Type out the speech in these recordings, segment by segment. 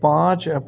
5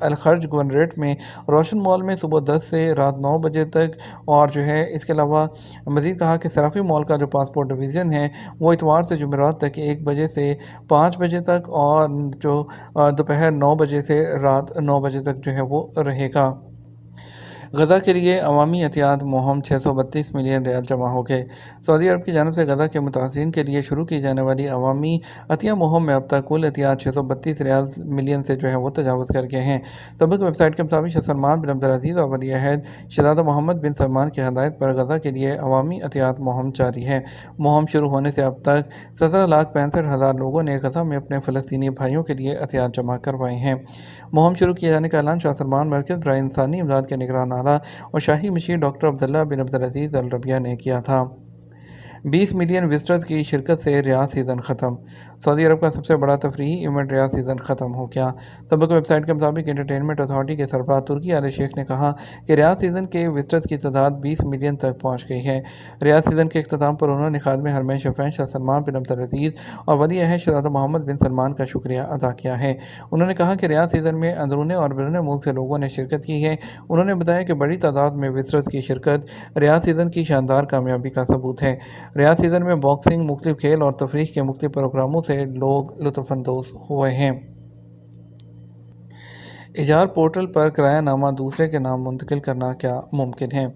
الخرج governorate میں روشن مال میں صبح 10 سے رات 9 بجے تک، اور جو ہے اس کے علاوہ مزید کہا کہ صرافی مال کا جو پاسپورٹ ڈویژن ہے وہ اتوار سے جمعرات تک 1 بجے سے 5 بجے تک، اور جو دوپہر 9 بجے سے رات 9 بجے تک جو ہے وہ رہے گا۔ غزہ کے لیے عوامی عطیات مہم 632 ملین ریال جمع ہو گئے۔ سعودی عرب کی جانب سے غزہ کے متاثرین کے لیے شروع کی جانے والی عوامی عطیہ مہم میں اب تک کل عطیات 632 ملین سے جو ہے وہ تجاوز کر گئے ہیں۔ سابق ویب سائٹ کے مطابق شاہ سلمان بن عبدالعزیز اور ولی عہد شہزادہ محمد بن سلمان کی ہدایت پر غزہ کے لیے عوامی عطیات مہم جاری ہے۔ مہم شروع ہونے سے اب تک 17,65,000 لوگوں نے غزہ میں اپنے فلسطینی بھائیوں کے لیے عطیات جمع کروائے ہیں۔ مہم شروع کیے جانے کا اعلان شاہ سلمان مرکز برائے انسانی امداد کے نگران اعلیٰ اور شاہی مشیر ڈاکٹر عبداللہ بن عبدالعزیز الربیہ نے کیا تھا۔ 20 ملین وزٹرز کی شرکت سے ریاض سیزن ختم۔ سعودی عرب کا سب سے بڑا تفریحی ایونٹ ریاض سیزن ختم ہو گیا۔ سابق ویب سائٹ کے مطابق انٹرٹینمنٹ اتھارٹی کے سربراہ ترکی آل شیخ نے کہا کہ ریاض سیزن کے وزٹرز کی تعداد 20 ملین تک پہنچ گئی ہے۔ ریاض سیزن کے اختتام پر انہوں نے خادم حرمین شریفین شاہ سلمان بن عبدالعزیز اور ولی عہد شہزادہ محمد بن سلمان کا شکریہ ادا کیا ہے۔ انہوں نے کہا کہ ریاض سیزن میں اندرون اور بیرون ملک سے لوگوں نے شرکت کی ہے۔ انہوں نے بتایا کہ بڑی تعداد میں وزٹرز کی شرکت ریاض سیزن کی شاندار کامیابی کا ثبوت ہے۔ ریاض سیزن میں باکسنگ، مختلف کھیل اور تفریح کے مختلف پروگراموں سے لوگ لطف اندوز ہوئے ہیں۔ ایجار پورٹل پر کرایہ نامہ دوسرے کے نام منتقل کرنا کیا ممکن ہے؟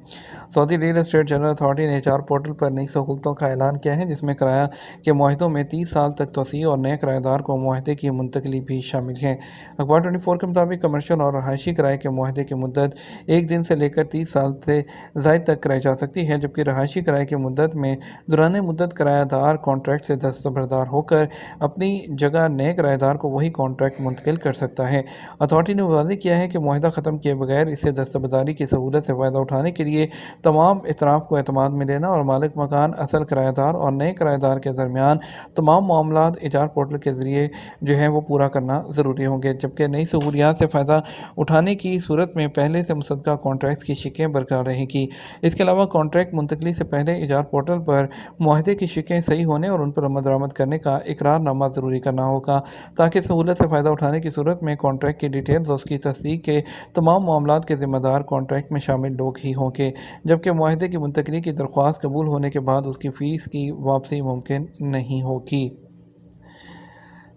سعودی ریل اسٹیٹ جنرل اتھارٹی نے ایجار پورٹل پر نئی سہولتوں کا اعلان کیا ہے، جس میں کرایہ کے معاہدوں میں 30 سال تک توسیع اور نئے کرایہ دار کو معاہدے کی منتقلی بھی شامل ہے۔ اخبار 24 کے مطابق کمرشل اور رہائشی کرائے کے معاہدے کی مدت 1 دن سے لے کر 30 سال سے زائد تک کرائی جا سکتی ہے، جبکہ رہائشی کرائے کی مدت میں دوران مدت کرایہ دار کانٹریکٹ سے دستبردار ہو کر اپنی جگہ نئے کرایہ دار کو وہی کانٹریکٹ منتقل کر سکتا ہے۔ اتھارٹی نے واضح کیا ہے کہ معاہدہ ختم کیے بغیر اس سے دستبرداری کی سہولت سے فائدہ اٹھانے کے لیے تمام اطراف کو اعتماد میں لینا اور مالک مکان، اصل کرایہ دار اور نئے کرایہ دار کے درمیان تمام معاملات ایجار پورٹل کے ذریعے جو ہے وہ پورا کرنا ضروری ہوں گے، جبکہ نئی سہولیات سے فائدہ اٹھانے کی صورت میں پہلے سے مصدقہ کانٹریکٹ کی شقیں برقرار رہیں گی۔ اس کے علاوہ کانٹریکٹ منتقلی سے پہلے ایجار پورٹل پر معاہدے کی شقیں صحیح ہونے اور ان پر عمل درآمد کرنے کا اقرار نامہ ضروری کرنا ہوگا، تاکہ سہولت سے فائدہ اٹھانے کی صورت میں کانٹریکٹ کی ڈیٹیلز اور اس کی تصدیق کے تمام معاملات کے ذمہ دار کانٹریکٹ میں شامل لوگ ہی ہوں گے، جبکہ معاہدے کی منتقلی کی درخواست قبول ہونے کے بعد اس کی فیس کی واپسی ممکن نہیں ہوگی۔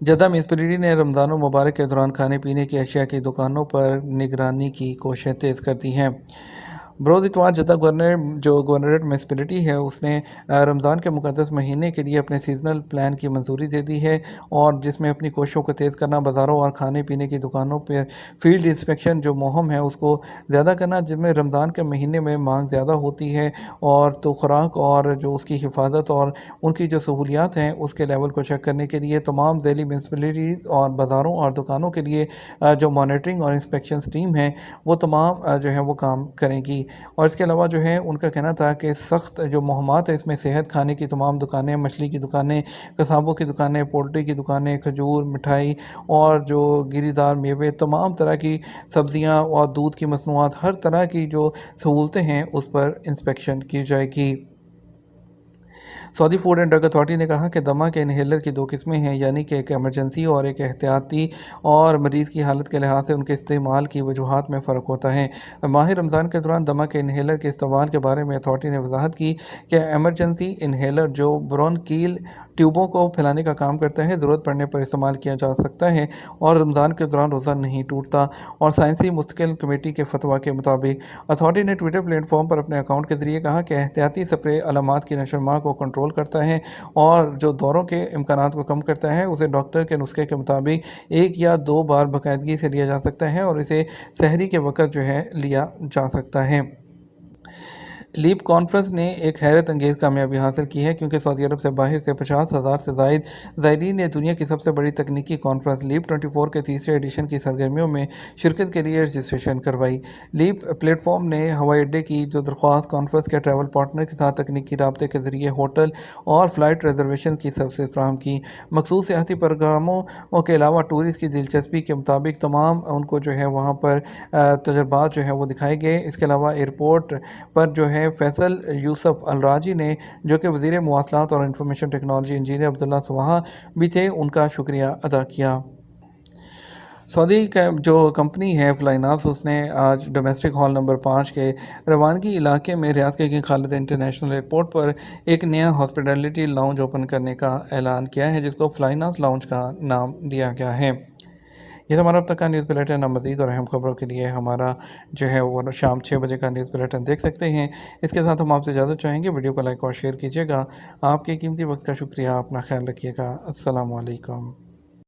جدہ میونسپلٹی نے رمضان المبارک کے دوران کھانے پینے کی اشیاء کی دکانوں پر نگرانی کی کوششیں تیز کر دی ہیں۔ بروز اتوار جدہ گورنریٹ میونسپلٹی ہے اس نے رمضان کے مقدس مہینے کے لیے اپنے سیزنل پلان کی منظوری دے دی ہے، اور جس میں اپنی کوششوں کو تیز کرنا، بازاروں اور کھانے پینے کی دکانوں پر فیلڈ انسپیکشن جو مہم ہے اس کو زیادہ کرنا، جس میں رمضان کے مہینے میں مانگ زیادہ ہوتی ہے، اور تو خوراک اور جو اس کی حفاظت اور ان کی جو سہولیات ہیں اس کے لیول کو چیک کرنے کے لیے تمام ذیلی میونسپلٹیز اور بازاروں اور دکانوں کے لیے جو مانیٹرنگ اور انسپیکشن ٹیم ہے وہ تمام جو ہے وہ کام کریں گی۔ اور اس کے علاوہ جو ہے ان کا کہنا تھا کہ سخت جو مہمات ہیں اس میں صحت، کھانے کی تمام دکانیں، مچھلی کی دکانیں، قصابوں کی دکانیں، پولٹری کی دکانیں، کھجور، مٹھائی اور جو گری دار میوے، تمام طرح کی سبزیاں اور دودھ کی مصنوعات، ہر طرح کی جو سہولتیں ہیں اس پر انسپیکشن کی جائے گی۔ سعودی فوڈ اینڈ ڈرگ اتھارٹی نے کہا کہ دمہ کے انہیلر کی 2 قسمیں ہیں، یعنی کہ ایک ایمرجنسی اور ایک احتیاطی، اور مریض کی حالت کے لحاظ سے ان کے استعمال کی وجوہات میں فرق ہوتا ہے۔ ماہ رمضان کے دوران دمہ کے انہیلر کے استعمال کے بارے میں اتھارٹی نے وضاحت کی کہ ایمرجنسی انہیلر جو برونکیل ٹیوبوں کو پھیلانے کا کام کرتا ہے، ضرورت پڑنے پر استعمال کیا جا سکتا ہے اور رمضان کے دوران روزہ نہیں ٹوٹتا۔ اور سائنسی مستقل کمیٹی کے فتویٰ کے مطابق اتھارٹی نے ٹویٹر پلیٹ فارم پر اپنے اکاؤنٹ کے ذریعے کہا کہ احتیاطی سپرے علامات کی نشوونما کو کنٹرول کرتا ہے اور جو دوروں کے امکانات کو کم کرتا ہے۔ اسے ڈاکٹر کے نسخے کے مطابق 1 یا 2 بار باقاعدگی سے لیا جا سکتا ہے، اور اسے سحری کے وقت جو ہے لیا جا سکتا ہے۔ لیپ کانفرنس نے ایک حیرت انگیز کامیابی حاصل کی ہے، کیونکہ سعودی عرب سے باہر سے 50,000 سے زائد زائرین نے دنیا کی سب سے بڑی تکنیکی کانفرنس لیپ 24 کے تیسرے ایڈیشن کی سرگرمیوں میں شرکت کے لیے رجسٹریشن کروائی۔ لیپ پلیٹ فارم نے ہوائی اڈے کی جو درخواست، کانفرنس کے ٹریول پارٹنر کے ساتھ تکنیکی رابطے کے ذریعے ہوٹل اور فلائٹ ریزرویشن کی سروسز فراہم کی۔ مخصوص سیاحتی پروگراموں کے علاوہ ٹورسٹ کی دلچسپی کے مطابق تمام ان کو جو ہے وہاں پر تجربات جو ہے وہ دکھائے گئے۔ اس کے علاوہ ایئرپورٹ پر جو ہے فیصل یوسف الراجی نے، جو کہ وزیر مواصلات اور انفارمیشن ٹیکنالوجی انجینئر عبداللہ سواہا بھی تھے، ان کا شکریہ ادا کیا۔ سعودی جو کمپنی ہے فلائناس، اس نے آج ڈومیسٹک ہال نمبر 5 کے روانگی علاقے میں ریاض کے کنگ خالد انٹرنیشنل ایئرپورٹ پر ایک نیا ہاسپٹیلٹی لاؤنج اوپن کرنے کا اعلان کیا ہے، جس کو فلائناس لاؤنج کا نام دیا گیا ہے۔ یہ ہمارا اب تک کا نیوز بلیٹن ہے۔ مزید اور اہم خبروں کے لیے ہمارا جو ہے وہ شام 6 بجے کا نیوز بلیٹن دیکھ سکتے ہیں۔ اس کے ساتھ ہم آپ سے اجازت چاہیں گے، ویڈیو کو لائک اور شیئر کیجیے گا۔ آپ کے قیمتی وقت کا شکریہ، اپنا خیال رکھیے گا۔ السلام علیکم۔